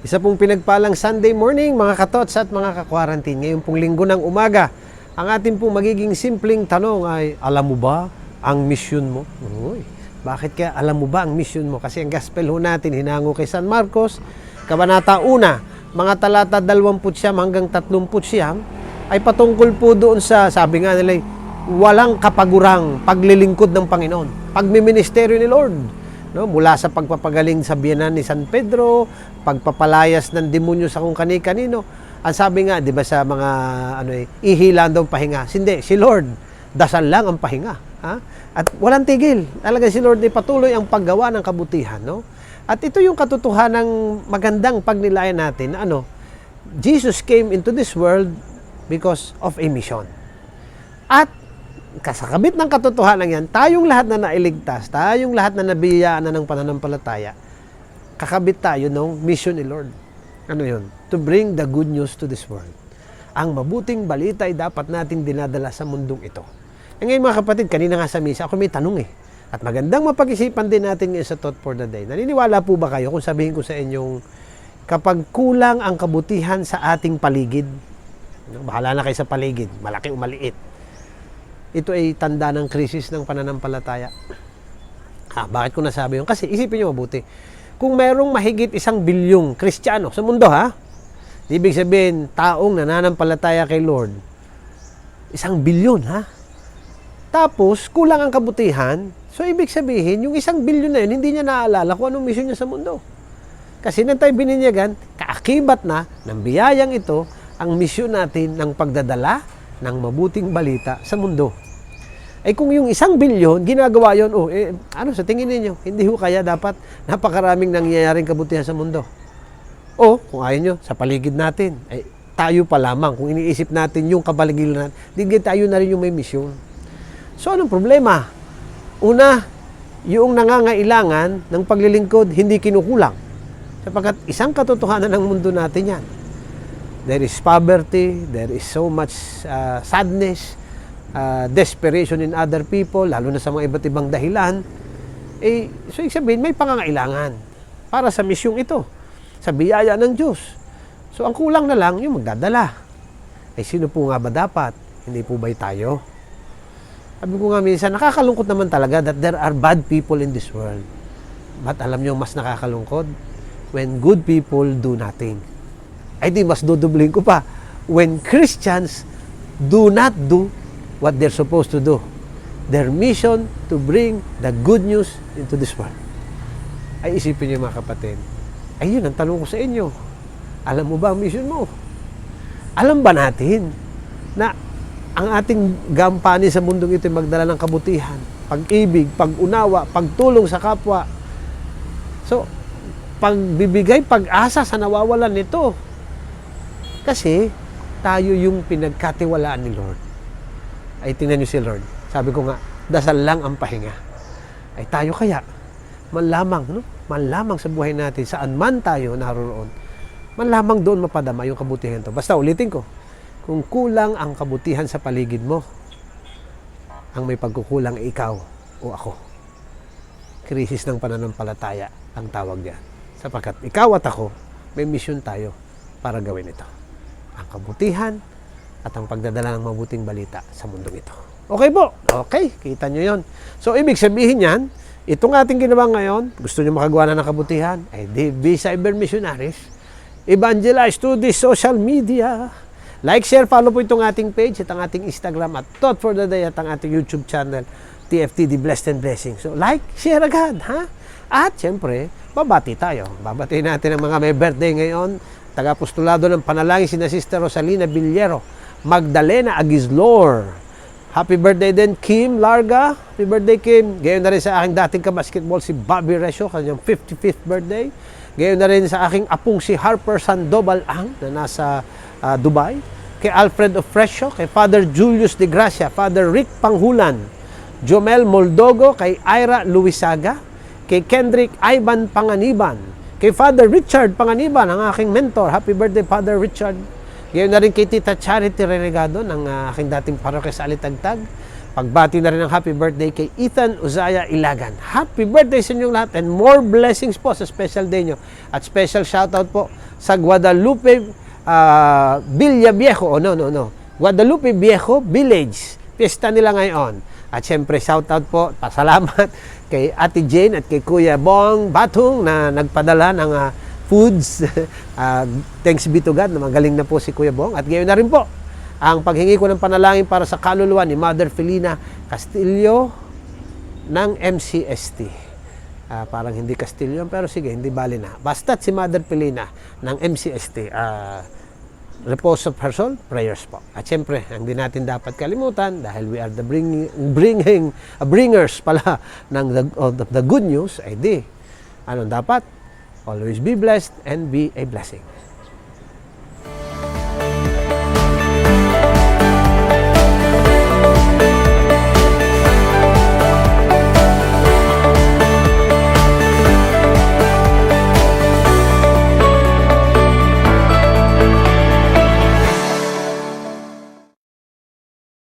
Isa pong pinagpalang Sunday morning mga katots at mga ka-quarantine. Ngayon pong linggo ng umaga, ang ating pong magiging simpleng tanong ay, alam mo ba ang mission mo? Uy, bakit kaya alam mo ba ang mission mo? Kasi ang gospel ho natin, hinango kay San Marcos, Kabanata 1, mga talata 20 hanggang 30 ay patungkol po doon sa, sabi nga nila, walang kapagurang paglilingkod ng Panginoon, pagmiministeryo ni Lord. No, mula sa pagpapagaling sa biyanan ni San Pedro, pagpapalayas ng demonyo sa kung kani-kanino. Ang sabi nga, 'di ba sa mga ihilan daw pahinga. Hindi, si Lord, dasal lang ang pahinga, ha? At walang tigil. Talaga si Lord ay patuloy ang paggawa ng kabutihan, no? At ito yung katotohanang magandang pagnilayan natin, Jesus came into this world because of a mission. At kasakabit ng katotohanan yan, tayong lahat na nailigtas, tayong lahat na nabiyayaan na ng pananampalataya, kakabit tayo ng mission ni Lord. Ano yun? To bring the good news to this world. Ang mabuting balita ay dapat nating dinadala sa mundong ito. Ngayon mga kapatid, kanina nga sa misa, ako may tanong At magandang mapag-isipan din natin ngayon sa Thought for the Day. Naniniwala po ba kayo kung sabihin ko sa inyong kapag kulang ang kabutihan sa ating paligid, bahala na kayo sa paligid, malaki o maliit, ito ay tanda ng krisis ng pananampalataya. Bakit ko nasabi yun? Kasi isipin nyo mabuti. Kung merong mahigit 1 bilyong Kristiyano sa mundo, ibig sabihin, taong nananampalataya kay Lord, 1 bilyon, Tapos, kulang ang kabutihan, so ibig sabihin, yung 1 bilyon na yun, hindi niya naaalala kung anong mission niya sa mundo. Kasi nang tayo bininyagan, kaakibat na ng biyayang ito, ang misyon natin ng pagdadala ng mabuting balita sa mundo. Kung yung 1 bilyon, ginagawa yun, sa tingin ninyo, hindi ho kaya dapat napakaraming nangyayaring kabutihan sa mundo. O, kung ayaw nyo, sa paligid natin, tayo pa lamang, kung iniisip natin yung kapaligiran natin, hindi tayo na rin yung may misyon. So, anong problema? Una, yung nangangailangan ng paglilingkod, hindi kinukulang. Sapagkat isang katotohanan ng mundo natin yan. There is poverty, there is so much sadness, desperation in other people, lalo na sa mga iba't ibang dahilan. So, ibig sabihin, may pangangailangan para sa misyong ito, sa biyaya ng Diyos. So, ang kulang na lang yung magdadala. Sino po nga ba dapat? Hindi po ba'y tayo? Sabi ko nga minsan, nakakalungkot naman talaga that there are bad people in this world. But alam nyo, mas nakakalungkot when good people do nothing. Di mas dudubling ko pa. When Christians do not do what they're supposed to do. Their mission to bring the good news into this world. Isipin niyo mga kapatid. Yun ang tanong ko sa inyo. Alam mo ba ang mission mo? Alam ba natin na ang ating gampanin sa mundong ito ay magdala ng kabutihan, pag-ibig, pag-unawa, pagtulong sa kapwa. So, pagbibigay pag-asa sa nawawalan nito. Kasi, tayo yung pinagkatiwalaan ni Lord. Tingnan nyo si Lord. Sabi ko nga, dasal lang ang pahinga. Tayo kaya, man lamang sa buhay natin, saan man tayo naroon, man lamang doon mapadama yung kabutihan to. Basta ulitin ko, kung kulang ang kabutihan sa paligid mo, ang may pagkukulang ay ikaw o ako. Krisis ng pananampalataya ang tawag diyan. Sapagkat ikaw at ako, may misyon tayo para gawin ito. Ang kabutihan at ang pagdadala ng mabuting balita sa mundong ito. Okay po? Okay, kita nyo yon. So, ibig sabihin yan, itong ating ginawa ngayon, gusto nyo makagawa na ng kabutihan, be cyber missionaries, evangelize to the social media, like, share, follow po itong ating page at ang ating Instagram at Thought for the Day at ang ating YouTube channel, TFTD Blessed and Blessing. So, like, share agad, At, syempre, babati tayo. Babati natin ang mga may birthday ngayon, taga-apostolado ng panalangin sina Sister Rosalina Villero, Magdalena Aguislor. Happy birthday din, Kim Larga. Happy birthday, Kim. Gayon na rin sa aking dating kabasketball si Bobby Resio, kanyang 55th birthday. Gayon na rin sa aking apong si Harper Sandoval Ang, na nasa Dubai. Kay Alfred Ofresio, kay Father Julius de Gracia, Father Rick Panghulan, Jomel Moldogo, kay Ira Luisaga, kay Kendrick Ivan Panganiban, kay Father Richard Panganiban, ang aking mentor. Happy birthday, Father Richard. Ngayon na rin kay Tita Charity Renegado ng aking dating parokya sa Alitagtag. Pagbati na rin ng happy birthday kay Ethan Uzaya Ilagan. Happy birthday sa inyong lahat and more blessings po sa special day nyo. At special shoutout po sa Guadalupe Villaviejo, Guadalupe Viejo Village. Piyesta nila ngayon. At syempre, shoutout po, pasalamat kay Ate Jane at kay Kuya Bong Batong na nagpadala ng foods. Thanks be to God na magaling na po si Kuya Bong. At gayon na rin po ang paghingi ko ng panalangin para sa kaluluwa ni Mother Felina Castillo ng MCST. Parang hindi Castillo, pero sige, hindi bali na. Basta't si Mother Felina ng MCST. Repose of her soul, prayers po. At syempre, hindi natin dapat kalimutan dahil we are the bringers pala ng the good news, ay di, anong dapat? Always be blessed and be a blessing.